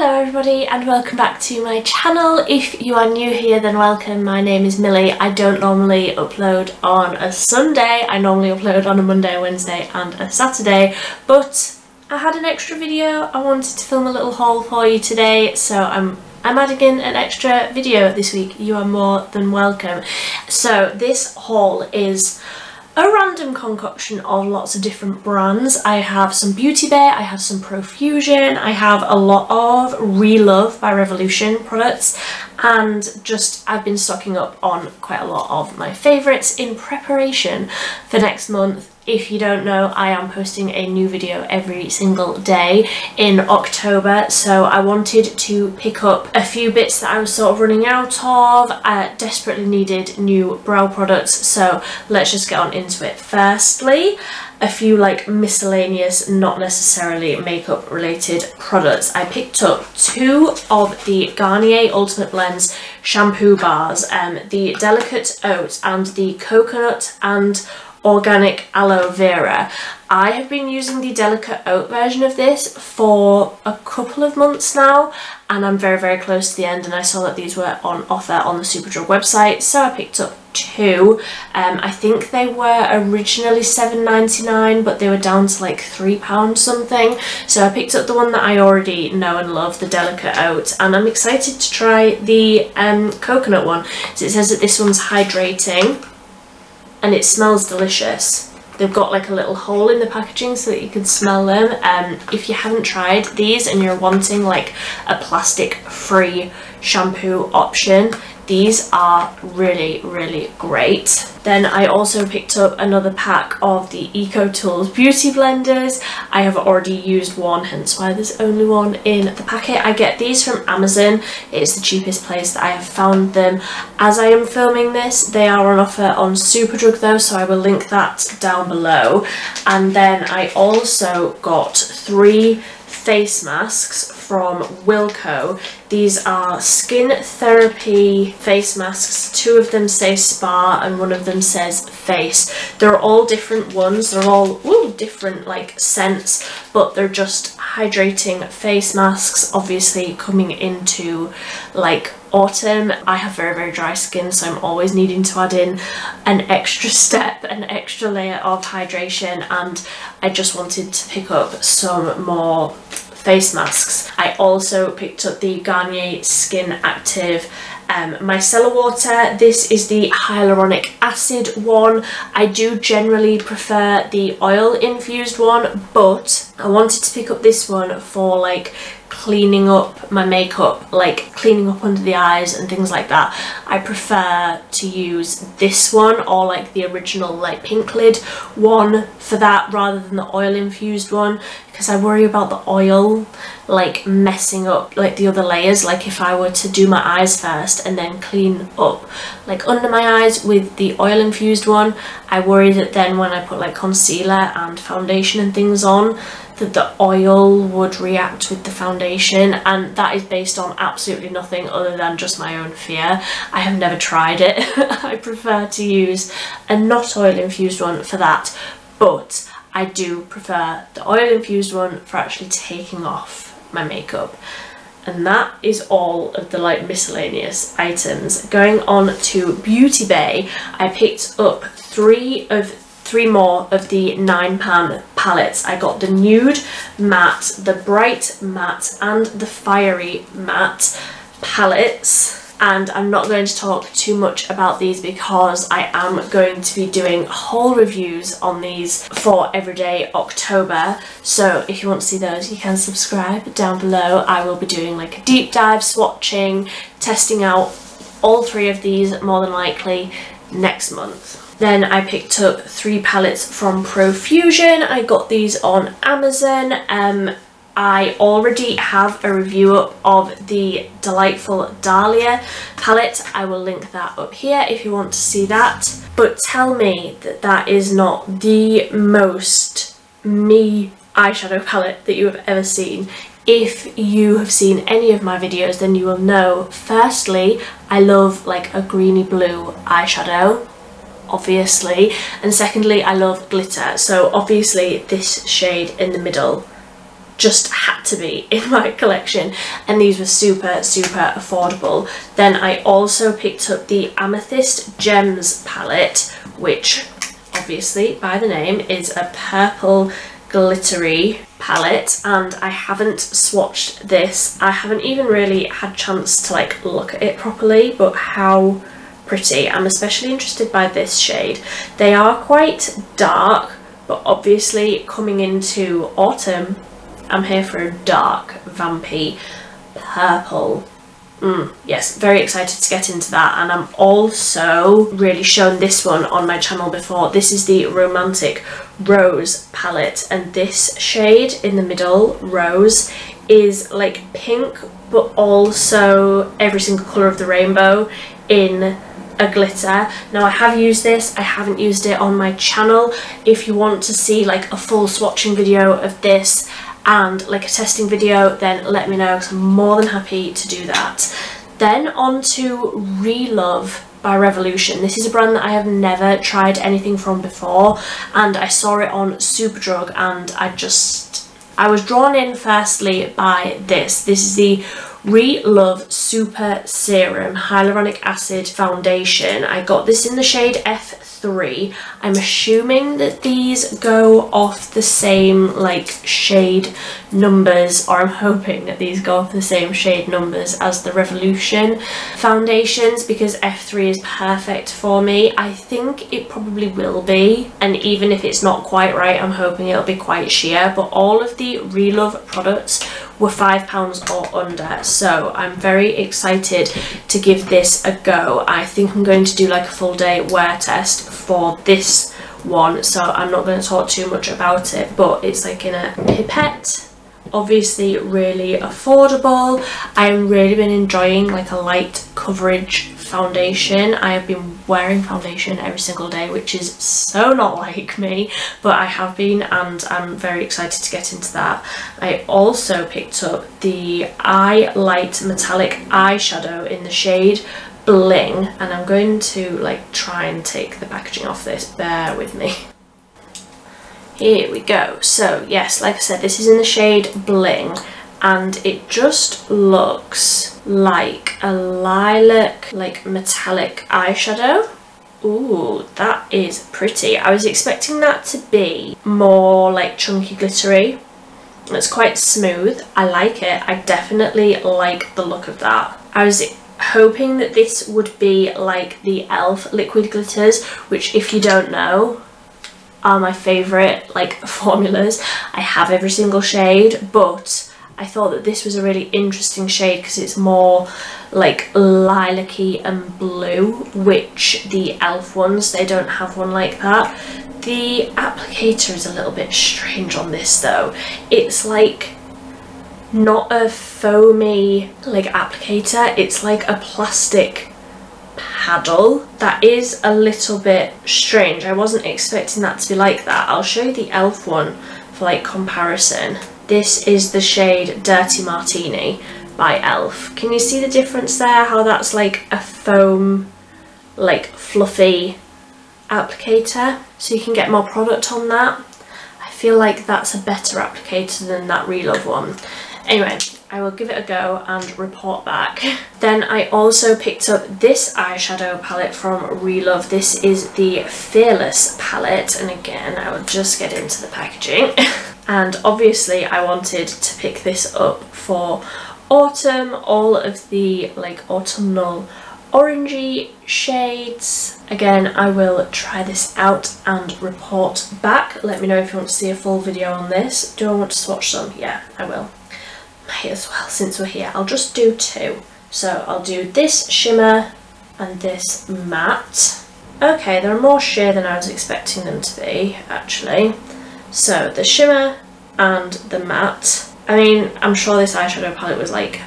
Hello everybody and welcome back to my channel. If you are new here then welcome. My name is Millie. I don't normally upload on a Sunday. I normally upload on a Monday, Wednesday and a Saturday, but I had an extra video. I wanted to film a little haul for you today, so I'm adding in an extra video this week. You are more than welcome. So this haul is a random concoction of lots of different brands. I have some Beauty Bay, I have some Profusion, I have a lot of Relove by Revolution products, and just I've been stocking up on quite a lot of my favourites in preparation for next month. If you don't know, I am posting a new video every single day in October, so I wanted to pick up a few bits that I was sort of running out of. I desperately needed new brow products, so let's just get on into it. Firstly, a few like miscellaneous, not necessarily makeup related products. I picked up two of the Garnier Ultimate Blends shampoo bars, the Delicate Oat and the Coconut and Organic Aloe Vera. I have been using the Delicate Oat version of this for a couple of months now, and I'm very close to the end, and I saw that these were on offer on the Superdrug website, so I picked up two. I think they were originally $7.99, but they were down to like £3 something, so I picked up the one that I already know and love, the Delicate Oat, and I'm excited to try the coconut one. So it says that this one's hydrating and it smells delicious. They've got like a little hole in the packaging so that you can smell them. If you haven't tried these and you're wanting like a plastic free shampoo option, these are really great. Then I also picked up another pack of the Eco Tools Beauty Blenders. I have already used one, hence why there's only one in the packet. I get these from Amazon. It's the cheapest place that I have found them. As I am filming this, they are on offer on Superdrug though, so I will link that down below. And then I also got three face masks from Wilko. These are skin therapy face masks. Two of them say spa and one of them says face. They're all different ones. They're all different like scents, but they're just hydrating face masks, obviously coming into like autumn. I have very dry skin, so I'm always needing to add in an extra step, an extra layer of hydration, and I just wanted to pick up some more face masks. I also picked up the Garnier Skin Active Micellar water. This is the hyaluronic acid one. I do generally prefer the oil infused one, but I wanted to pick up this one for like cleaning up my makeup, like cleaning up under the eyes and things like that. I prefer to use this one or like the original like pink lid one for that rather than the oil infused one, because I worry about the oil like messing up like the other layers. Like if I were to do my eyes first and then clean up like under my eyes with the oil infused one, I worry that then when I put like concealer and foundation and things on, that the oil would react with the foundation, and that is based on absolutely nothing other than just my own fear. I have never tried it. I prefer to use a not oil infused one for that, but I do prefer the oil infused one for actually taking off my makeup. And that is all of the like miscellaneous items. Going on to Beauty Bay, I picked up three more of the 9-pan palettes. I got the Nude Matte, the Bright Matte and the Firey Matte palettes. And I'm not going to talk too much about these because I am going to be doing whole reviews on these for Everyday October. So if you want to see those, you can subscribe down below. I will be doing like a deep dive, swatching, testing out all three of these more than likely next month. Then I picked up three palettes from Profusion. I got these on Amazon. I already have a review up of the delightful Dahlia palette. I will link that up here if you want to see that. But tell me that that is not the most me eyeshadow palette that you have ever seen. If you have seen any of my videos, then you will know, firstly, I love like a greeny blue eyeshadow, obviously, and secondly, I love glitter. So obviously this shade in the middle just had to be in my collection, and these were super affordable. Then I also picked up the Amethyst Gems palette, which obviously by the name is a purple glittery palette, and I haven't swatched this. I haven't even really had chance to like look at it properly, but how pretty. I'm especially interested by this shade. They are quite dark, but obviously coming into autumn, I'm here for a dark, vampy purple. Yes, very excited to get into that. And I'm also really shown this one on my channel before. This is the Romantic Rose palette, and this shade in the middle, Rose, is like pink, but also every single colour of the rainbow in a glitter. Now I have used this, I haven't used it on my channel. If you want to see like a full swatching video of this and like a testing video, then let me know, because I'm more than happy to do that. Then on to Relove by Revolution. This is a brand that I have never tried anything from before, and I saw it on Superdrug and I was drawn in firstly by this. This is the Relove Super Serum Hyaluronic Acid Foundation. I got this in the shade F3. I'm assuming that these go off the same like shade numbers, or I'm hoping that these go off the same shade numbers as the Revolution foundations, because F3 is perfect for me. I think it probably will be, and even if it's not quite right, I'm hoping it'll be quite sheer. But all of the Relove products were £5 or under, so I'm very excited to give this a go. I think I'm going to do like a full day wear test for this one, so I'm not going to talk too much about it, but it's like in a pipette. Obviously really affordable. I've really been enjoying like a light coverage foundation. I have been wearing foundation every single day, which is so not like me, but I have been, and I'm very excited to get into that. I also picked up the Eye Light Metallic Eyeshadow in the shade Bling, and I'm going to like try and take the packaging off this, bear with me. Here we go. So yes, like I said, this is in the shade Bling, and it just looks like a lilac, like metallic eyeshadow. Ooh, that is pretty. I was expecting that to be more like chunky glittery. It's quite smooth. I like it. I definitely like the look of that. I was hoping that this would be like the e.l.f. liquid glitters, which, if you don't know, are my favourite like formulas. I have every single shade, but I thought that this was a really interesting shade because it's more like lilac-y and blue, which the e.l.f. ones, they don't have one like that. The applicator is a little bit strange on this though. It's like not a foamy like applicator, it's like a plastic paddle. That is a little bit strange. I wasn't expecting that to be like that. I'll show you the e.l.f. one for like comparison. This is the shade Dirty Martini by e.l.f. Can you see the difference there? How that's like a foam, like fluffy applicator, so you can get more product on that. I feel like that's a better applicator than that Relove one. Anyway, I will give it a go and report back. Then I also picked up this eyeshadow palette from Relove. This is the Fearless palette, and again I will just get into the packaging. And obviously I wanted to pick this up for autumn, all of the like autumnal orangey shades. Again, I will try this out and report back. Let me know if you want to see a full video on this. Do I want to swatch some? Yeah, I will. Might as well, since we're here. I'll just do two. So I'll do this shimmer and this matte. Okay, they're more sheer than I was expecting them to be, actually. So the shimmer and the matte. I mean, I'm sure this eyeshadow palette was like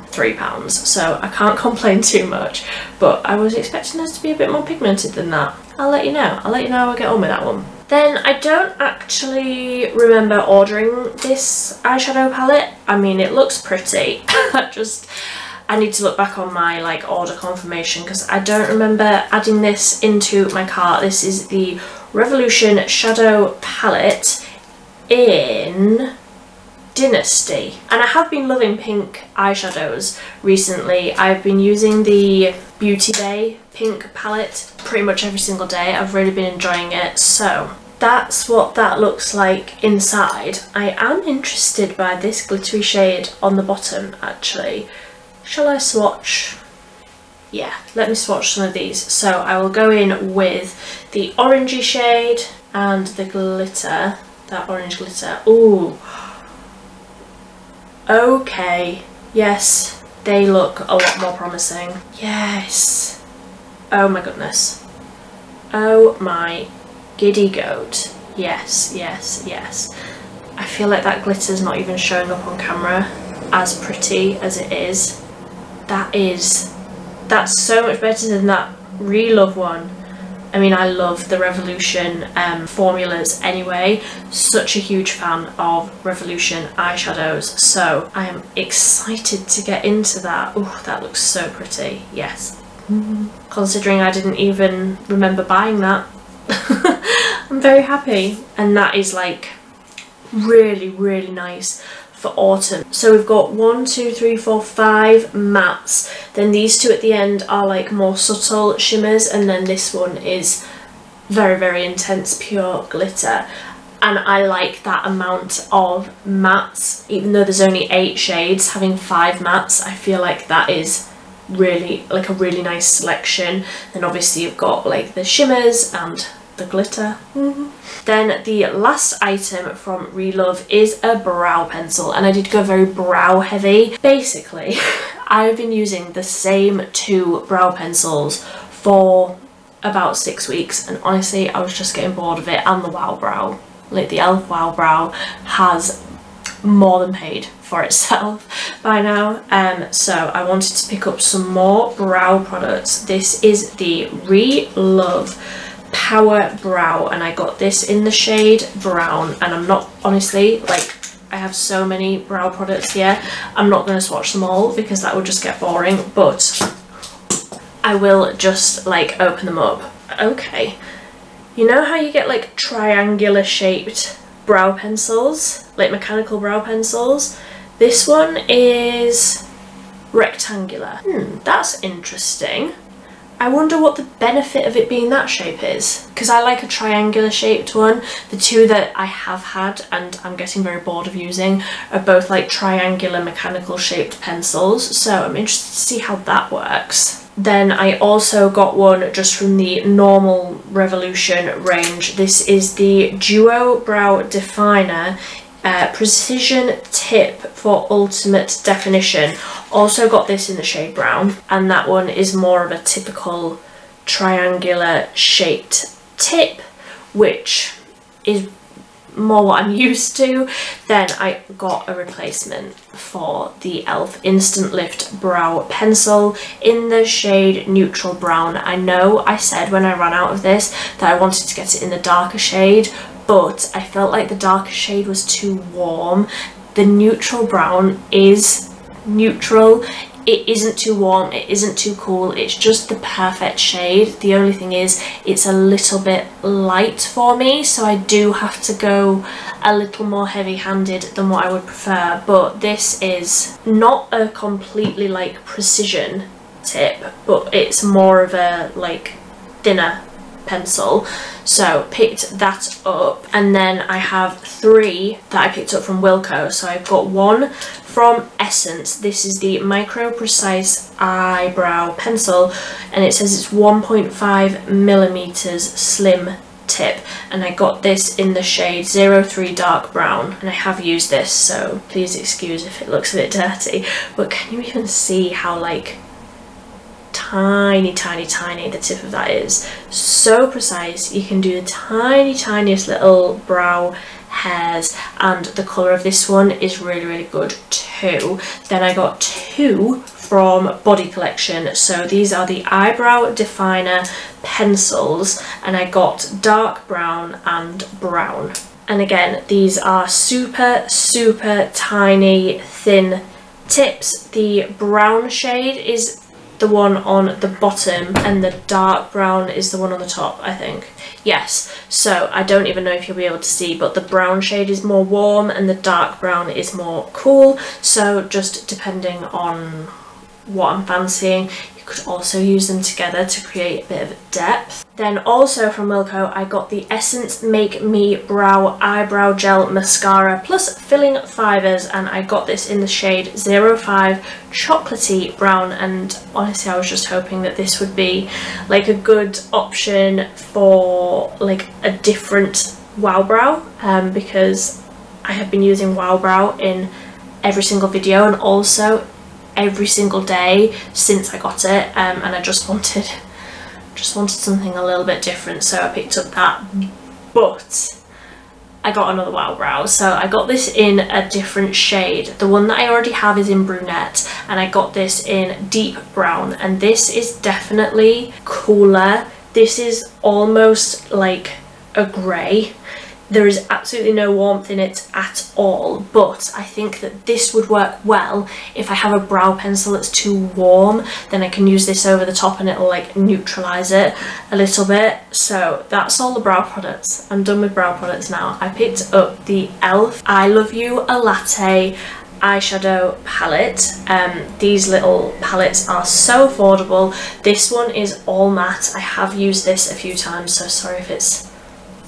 £3, so I can't complain too much, but I was expecting this to be a bit more pigmented than that. I'll let you know. I'll let you know how I get on with that one. Then I don't actually remember ordering this eyeshadow palette. I mean, it looks pretty. I need to look back on my like order confirmation because I don't remember adding this into my cart. This is the Revolution Shadow Palette in Dynasty. And I have been loving pink eyeshadows recently. I've been using the Beauty Bay pink palette pretty much every single day. I've really been enjoying it. So that's what that looks like inside. I am interested by this glittery shade on the bottom actually. Shall I swatch? Yeah, let me swatch some of these. So I will go in with the orangey shade and the glitter, that orange glitter. Ooh. Okay, yes, they look a lot more promising. Yes. Oh my goodness. Oh my giddy goat. Yes, yes, yes. I feel like that glitter's not even showing up on camera as pretty as it is. That's so much better than that Relove one. I mean, I love the Revolution formulas anyway. Such a huge fan of Revolution eyeshadows. So I am excited to get into that. Oh, that looks so pretty. Yes. Considering I didn't even remember buying that. I'm very happy. And that is like really, really nice for autumn. So we've got 1, 2, 3, 4, 5 mattes, then these two at the end are like more subtle shimmers, and then this one is very, very intense pure glitter. And I like that amount of mattes, even though there's only 8 shades. Having 5 mattes, I feel like that is really like a really nice selection. Then obviously you've got like the shimmers and the glitter. Then the last item from Relove is a brow pencil, and I did go very brow heavy. Basically, I've been using the same 2 brow pencils for about 6 weeks, and honestly I was just getting bored of it. And the Wow Brow, like the e.l.f. Wow Brow, has more than paid for itself by now. So I wanted to pick up some more brow products. This is the Relove Power Brow, and I got this in the shade brown. And I'm not, honestly, like, I have so many brow products here, I'm not going to swatch them all because that would just get boring, but I will just like open them up. Okay, you know how you get like triangular shaped brow pencils, like mechanical brow pencils? This one is rectangular. That's interesting. I wonder what the benefit of it being that shape is, because I like a triangular shaped one. The 2 that I have had and I'm getting very bored of using are both like triangular mechanical shaped pencils, so I'm interested to see how that works. Then I also got one just from the normal Revolution range. This is the Duo Brow Definer Precision Tip for Ultimate Definition. Also got this in the shade brown, and that one is more of a typical triangular shaped tip, which is more what I'm used to. Then I got a replacement for the e.l.f. Instant Lift Brow Pencil in the shade Neutral Brown. I know I said when I ran out of this that I wanted to get it in the darker shade, but I felt like the darker shade was too warm. The neutral brown is neutral. It isn't too warm, it isn't too cool, it's just the perfect shade. The only thing is it's a little bit light for me, so I do have to go a little more heavy-handed than what I would prefer. But this is not a completely like precision tip, but it's more of a like thinner pencil, so picked that up. And then I have 3 that I picked up from Wilko. So I've got one from Essence. This is the Micro Precise Eyebrow Pencil, and it says it's 1.5 millimeters slim tip, and I got this in the shade 03 Dark Brown, and I have used this, so please excuse if it looks a bit dirty, but can you even see how like tiny the tip of that is? So precise. You can do the tiniest little brow hairs, and the colour of this one is really good too. Then I got 2 from Body Collection. So these are the Eyebrow Definer pencils, and I got dark brown and brown. And again, these are super tiny thin tips. The brown shade is the one on the bottom and the dark brown is the one on the top, I think. Yes, so I don't even know if you'll be able to see, but the brown shade is more warm and the dark brown is more cool. So just depending on what I'm fancying, you could also use them together to create a bit of depth. Then also from Wilko, I got the Essence Make Me Brow Eyebrow Gel Mascara plus Filling Fibers, and I got this in the shade 05 Chocolatey Brown, and honestly I was just hoping that this would be like a good option for like a different Wow Brow, because I have been using Wow Brow in every single video and also every single day since I got it, and I just wanted something a little bit different, so I picked up that. But I got another Wow Brow, so I got this in a different shade. The one that I already have is in brunette, and I got this in deep brown, and this is definitely cooler. This is almost like a grey. There is absolutely no warmth in it at all, but I think that this would work well if I have a brow pencil that's too warm. Then I can use this over the top and it'll like neutralise it a little bit. So that's all the brow products. I'm done with brow products now. I picked up the e.l.f. I Love You a Latte eyeshadow palette. These little palettes are so affordable. This one is all matte. I have used this a few times, so sorry if it's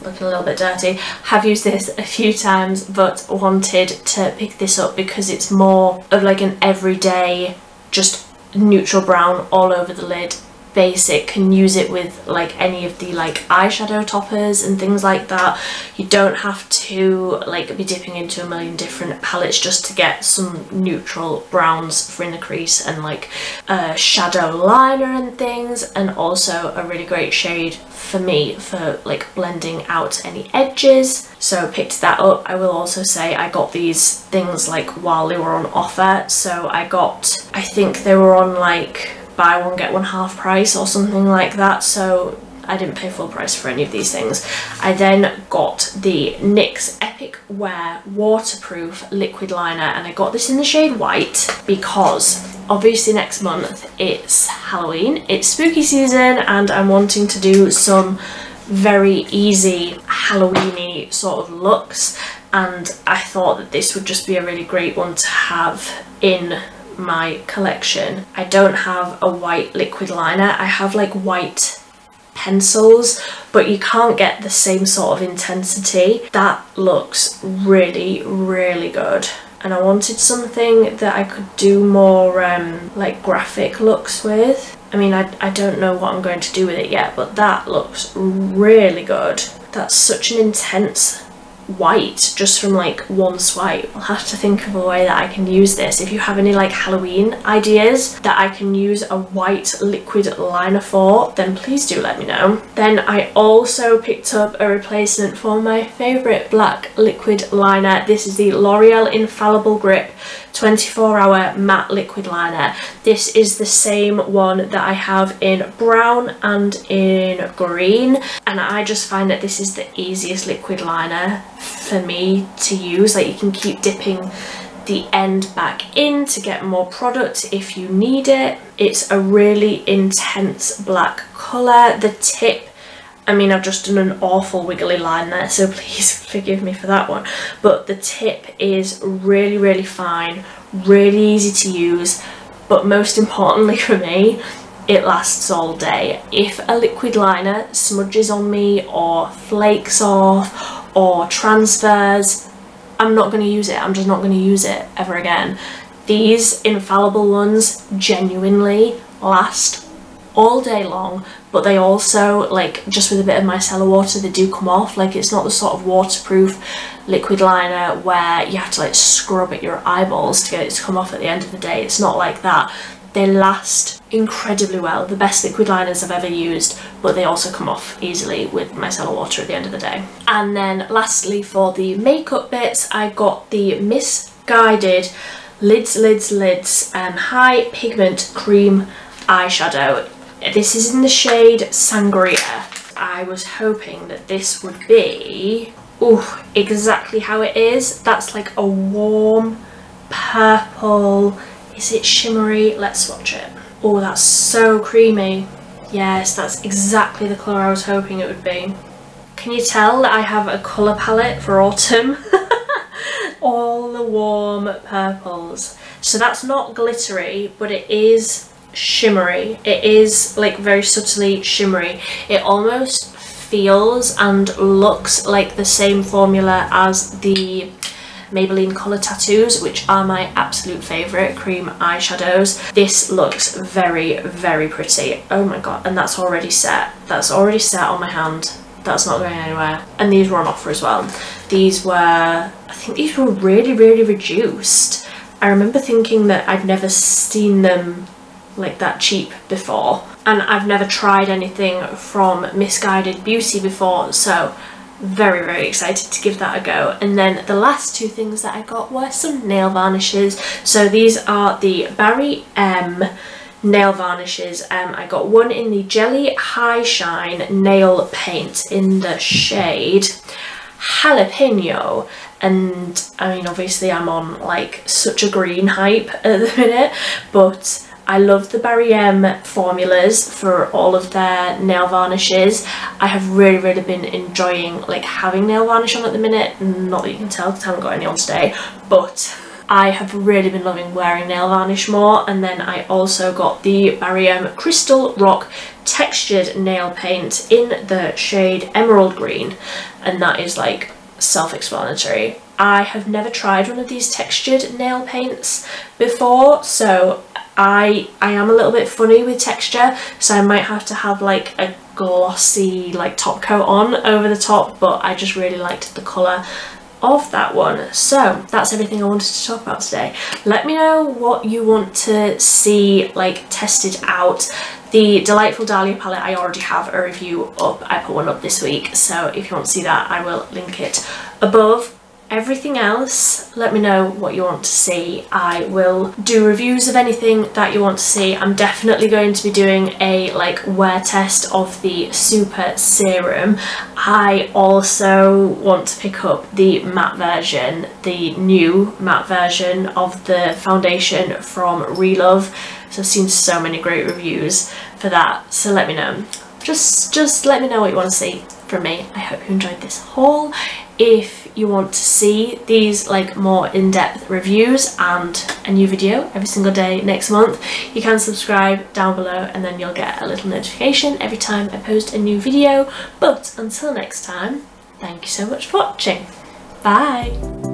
looking a little bit dirty. Have used this a few times but wanted to pick this up because it's more of like an everyday, just neutral brown all over the lid, basic. Can use it with like any of the like eyeshadow toppers and things like that. You don't have to like be dipping into a million different palettes just to get some neutral browns for in the crease and like a shadow liner and things, and also a really great shade for me for like blending out any edges. So picked that up. I will also say I got these things like while they were on offer, so I think they were on like buy one get one half price or something like that, so I didn't pay full price for any of these things. I then got the NYX Epic Wear Waterproof Liquid Liner, and I got this in the shade white because obviously next month it's Halloween, it's spooky season, and I'm wanting to do some very easy Halloween-y sort of looks, and I thought that this would just be a really great one to have in my collection. I don't have a white liquid liner. I have like white pencils, but you can't get the same sort of intensity. That looks really, really good. And I wanted something that I could do more like graphic looks with. I mean, I don't know what I'm going to do with it yet, but that looks really good. That's such an intense white just from like one swipe. I'll have to think of a way that I can use this. If you have any like Halloween ideas that I can use a white liquid liner for, then please do let me know. Then I also picked up a replacement for my favourite black liquid liner. This is the L'Oreal Infallible Grip 24-hour matte liquid liner. This is the same one that I have in brown and in green, and I just find that this is the easiest liquid liner for me to use. Like, you can keep dipping the end back in to get more product if you need it. It's a really intense black colour. The tip, I mean, I've just done an awful wiggly line there, so please forgive me for that one, but the tip is really, really fine, really easy to use, but most importantly for me, it lasts all day. If a liquid liner smudges on me or flakes off or transfers, I'm not going to use it. I'm just not going to use it ever again. These infallible ones genuinely last all day long, but they also, like, just with a bit of micellar water, they do come off. Like, it's not the sort of waterproof liquid liner where you have to like scrub at your eyeballs to get it to come off at the end of the day. It's not like that. They last incredibly well. The best liquid liners I've ever used, but they also come off easily with micellar water at the end of the day. And then lastly, for the makeup bits, I got the Misguided Lids High Pigment Cream Eyeshadow. This is in the shade Sangria. I was hoping that this would be exactly how it is. That's like a warm purple. Is it shimmery? Let's swatch it. Oh, that's so creamy. Yes, that's exactly the colour I was hoping it would be. Can you tell that I have a colour palette for autumn? All the warm purples. So that's not glittery, but it is shimmery. It is like very subtly shimmery. It almost feels and looks like the same formula as the Maybelline Colour Tattoos, which are my absolute favourite cream eyeshadows. This looks very, very pretty. Oh my god, and that's already set. That's already set on my hand. That's not going anywhere. And these were on offer as well. These were, I think these were really, really reduced. I remember thinking that I'd never seen them like that cheap before. And I've never tried anything from Misguided Beauty before, so very, very excited to give that a go. And then the last two things that I got were some nail varnishes. So these are the Barry M nail varnishes. I got one in the Jelly High Shine nail paint in the shade Jalapeno, and I mean obviously I'm on like such a green hype at the minute, but I love the Barry M formulas for all of their nail varnishes. I have really, really been enjoying like having nail varnish on at the minute. Not that you can tell because I haven't got any on today, but I have really been loving wearing nail varnish more. And then I also got the Barry M Crystal Rock textured nail paint in the shade Emerald Green, and that is like self-explanatory. I have never tried one of these textured nail paints before, so I am a little bit funny with texture, so I might have to have like a glossy like top coat on over the top, but I just really liked the colour of that one. So that's everything I wanted to talk about today. Let me know what you want to see like tested out. The Delightful Dahlia palette, I already have a review up. I put one up this week, so if you want to see that, I will link it above. Everything else, let me know what you want to see. I will do reviews of anything that you want to see. I'm definitely going to be doing a like wear test of the Super Serum. I also want to pick up the matte version, the new matte version of the foundation from Relove. So I've seen so many great reviews for that, so let me know. Just let me know what you want to see from me. I hope you enjoyed this haul. If you want to see these like more in-depth reviews and a new video every single day next month, you can subscribe down below and then you'll get a little notification every time I post a new video. But until next time, thank you so much for watching. Bye!